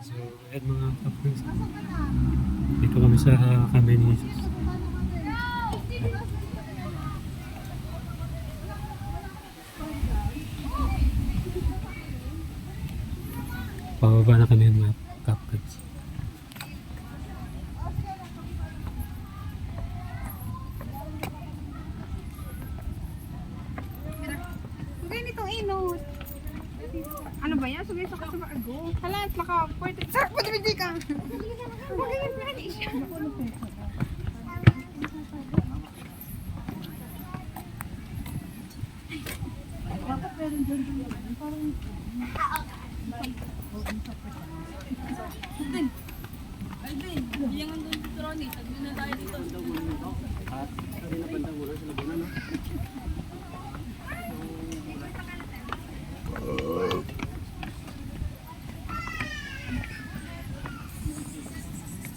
So, ayan mga kapres. Dito kami sa Kamay ni Jesus. Pababa na kami mga kapres. Sugay nitong inot. Ano ba yan? Sugay sa kasama ago. Halat, maka-pwede. Sir, pwede ka. Magayon na ni siya. Dapat meron dyan dyan. Parang... Alvin, biyangan doon dito Ronnie. Tagli na tayo dito. At sabi na bandang mula sa labunan, no?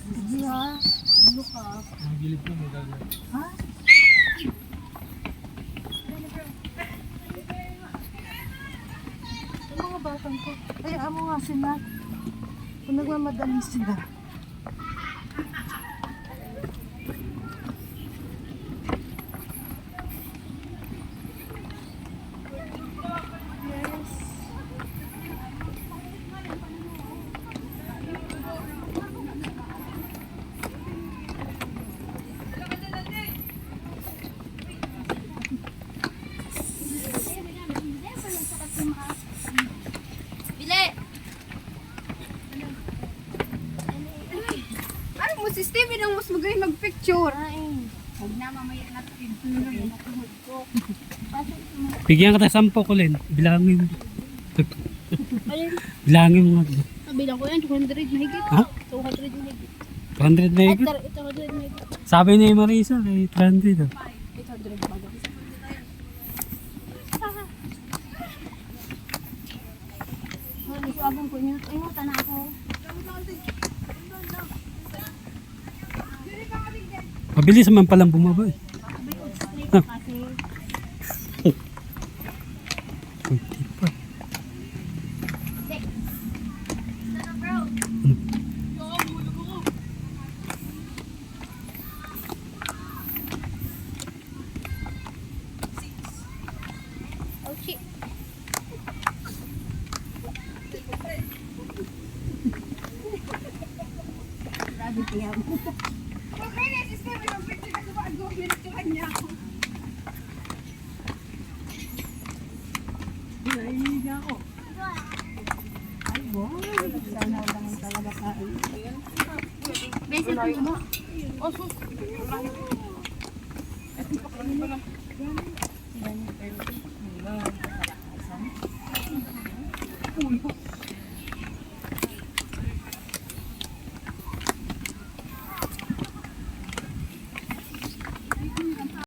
Hindi ha. Ano ka? Ang gilid ko may dagat. Ha? Yung mga batang ko. Ay, amo nga sila. Kung nagmamadali sila. Yes. Bili! Ano mo si Steven ang mas magaling mag-picture? Huwag na mamaya natin. Bigyan ka tayo 10 ko, Len. Bilangin mo. Ayun, Bilangin mo. kabilang ko yan, 200 mahigit. Ha? 200 mahigit. 300 na higit. Ito 200 mahigit. Sabi ni Marisa, kay 300. 800 Oh. bago. Ay, suabong ko niya. Ay, muta na ako. Mabilis naman palang bumaba eh. Kasi, Kunti pa. oh shit. Grabe kaya mo. Okay na si Steven ang picture kasi bago. Pinagtuhan niya ako. Naiiga ako. Ay, wow. Sana lang talaga kain. Beses ko mo. Oh, sus. Yan.